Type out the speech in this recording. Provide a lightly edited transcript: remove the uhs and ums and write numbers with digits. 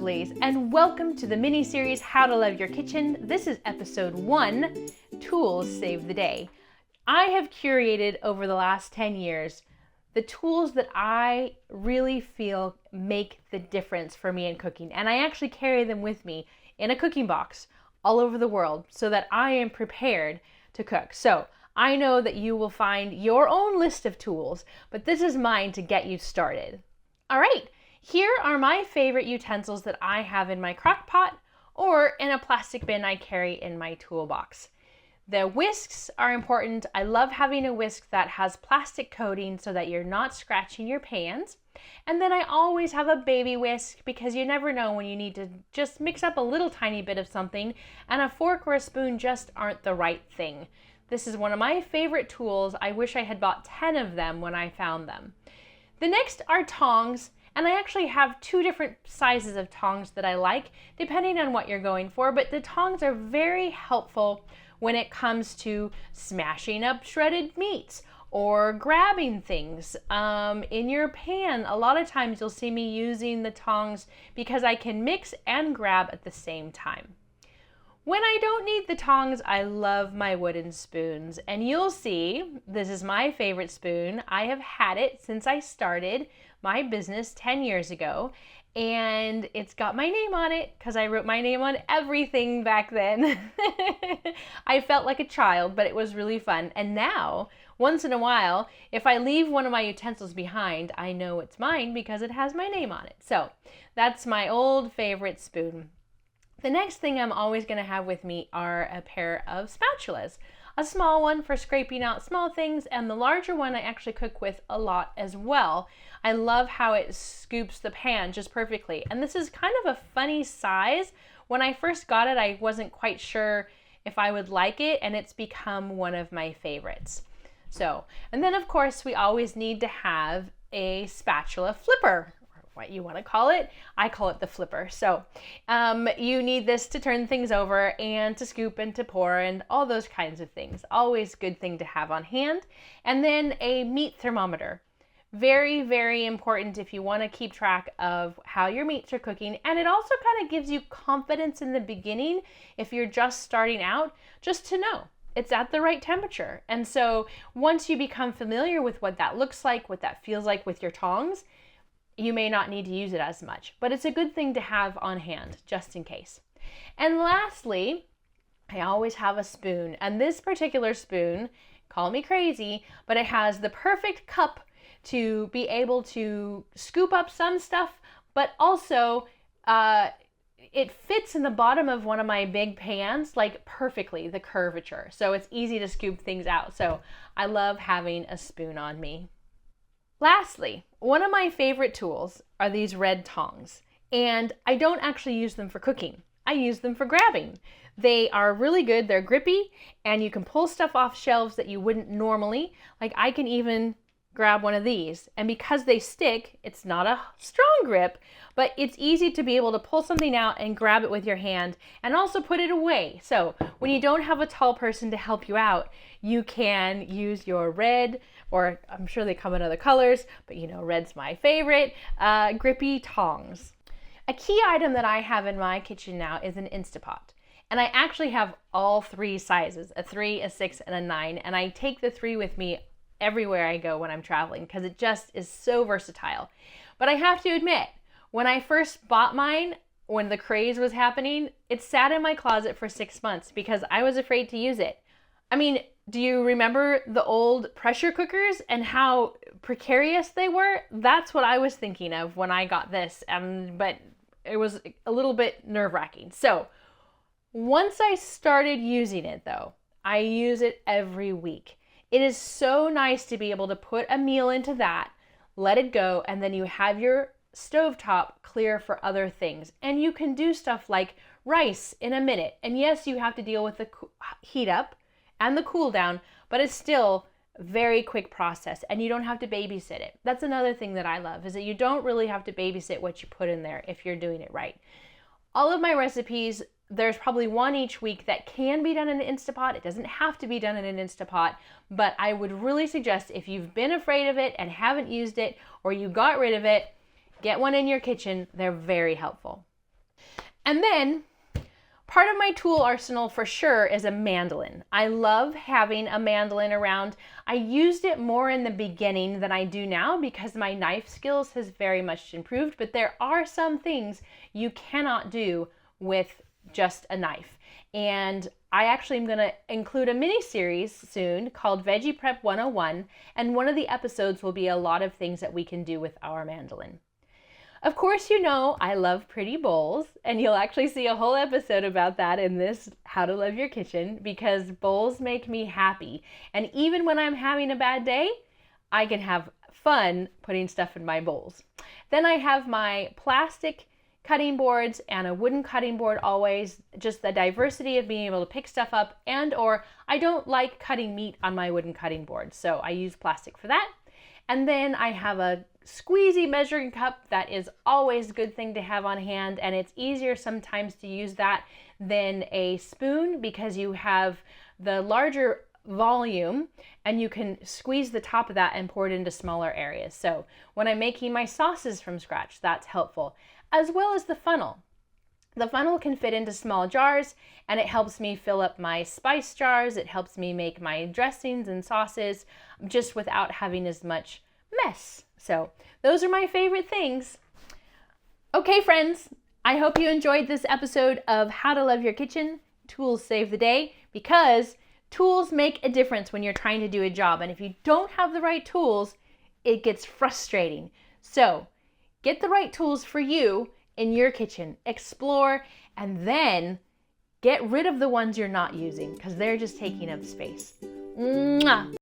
lovelies, and welcome to the mini-series How to Love Your Kitchen. This is episode 1, Tools Save the Day. I have curated over the last 10 years the tools that I really feel make the difference for me in cooking, and I actually carry them with me in a cooking box all over the world so that I am prepared to cook. So I know that you will find your own list of tools, but this is mine to get you started. All right, here are my favorite utensils that I have in my crock pot or in a plastic bin I carry in my toolbox. The whisks are important. I love having a whisk that has plastic coating so that you're not scratching your pans. And then I always have a baby whisk because you never know when you need to just mix up a little tiny bit of something, and a fork or a spoon just aren't the right thing. This is one of my favorite tools. I wish I had bought 10 of them when I found them. The next are tongs, and I actually have 2 different sizes of tongs that I like depending on what you're going for, but the tongs are very helpful when it comes to smashing up shredded meats or grabbing things in your pan. A lot of times you'll see me using the tongs because I can mix and grab at the same time. When I don't need the tongs, I love my wooden spoons, and you'll see this is my favorite spoon. I have had it since I started my business 10 years ago, and it's got my name on it because I wrote my name on everything back then. I felt like a child, but it was really fun. And now, once in a while, if I leave one of my utensils behind, I know it's mine because it has my name on it. So that's my old favorite spoon. The next thing I'm always going to have with me are a pair of spatulas. A small one for scraping out small things, and the larger one I actually cook with a lot as well. I love how it scoops the pan just perfectly. And this is kind of a funny size. When I first got it, I wasn't quite sure if I would like it, and it's become one of my favorites. So, and then of course we always need to have a spatula flipper. What you want to call it. I call it the flipper. So you need this to turn things over and to scoop and to pour and all those kinds of things. Always good thing to have on hand. And then a meat thermometer. Very, very important if you want to keep track of how your meats are cooking. And it also kind of gives you confidence in the beginning if you're just starting out, just to know it's at the right temperature. And so once you become familiar with what that looks like, what that feels like with your tongs, you may not need to use it as much, but it's a good thing to have on hand just in case. And lastly, I always have a spoon, and this particular spoon, call me crazy, but it has the perfect cup to be able to scoop up some stuff, but also it fits in the bottom of one of my big pans like perfectly, the curvature. So it's easy to scoop things out. So I love having a spoon on me. Lastly, one of my favorite tools are these red tongs, and I don't actually use them for cooking. I use them for grabbing. They are really good, they're grippy, and you can pull stuff off shelves that you wouldn't normally. Like I can even grab one of these, and because they stick, it's not a strong grip, but it's easy to be able to pull something out and grab it with your hand and also put it away. So when you don't have a tall person to help you out, you can use your red, or I'm sure they come in other colors, but you know, red's my favorite, grippy tongs. A key item that I have in my kitchen now is an Instapot. And I actually have all 3 sizes, a 3, a 6, and a 9. And I take the 3 with me everywhere I go when I'm traveling because it just is so versatile. But I have to admit, when I first bought mine, when the craze was happening, it sat in my closet for 6 months because I was afraid to use it. I mean, do you remember the old pressure cookers and how precarious they were? That's what I was thinking of when I got this, but it was a little bit nerve-wracking. So once I started using it though, I use it every week. It is so nice to be able to put a meal into that, let it go, and then you have your stovetop clear for other things. And you can do stuff like rice in a minute. And yes, you have to deal with the heat up and the cool down, but it's still a very quick process and you don't have to babysit it. That's another thing that I love, is that you don't really have to babysit what you put in there if you're doing it right. All of my recipes, there's probably one each week that can be done in an Instapot. It doesn't have to be done in an Instapot, but I would really suggest if you've been afraid of it and haven't used it, or you got rid of it, get one in your kitchen. They're very helpful. And then part of my tool arsenal for sure is a mandolin. I love having a mandolin around. I used it more in the beginning than I do now because my knife skills has very much improved, but there are some things you cannot do with just a knife. And I actually am going to include a mini series soon called Veggie Prep 101, and one of the episodes will be a lot of things that we can do with our mandolin. Of course, you know I love pretty bowls, and you'll actually see a whole episode about that in this How to Love Your Kitchen, because bowls make me happy. And even when I'm having a bad day, I can have fun putting stuff in my bowls. Then I have my plastic cutting boards and a wooden cutting board always, just the diversity of being able to pick stuff up, and or I don't like cutting meat on my wooden cutting board, so I use plastic for that. And then I have a squeezy measuring cup that is always a good thing to have on hand, and it's easier sometimes to use that than a spoon because you have the larger volume and you can squeeze the top of that and pour it into smaller areas. So when I'm making my sauces from scratch, that's helpful, as well as the funnel. The funnel can fit into small jars, and it helps me fill up my spice jars. It helps me make my dressings and sauces just without having as much mess. So those are my favorite things. Okay, friends, I hope you enjoyed this episode of How to Love Your Kitchen, Tools Save the Day, because tools make a difference when you're trying to do a job. And if you don't have the right tools, it gets frustrating. So get the right tools for you in your kitchen, explore, and then get rid of the ones you're not using because they're just taking up space. Mwah!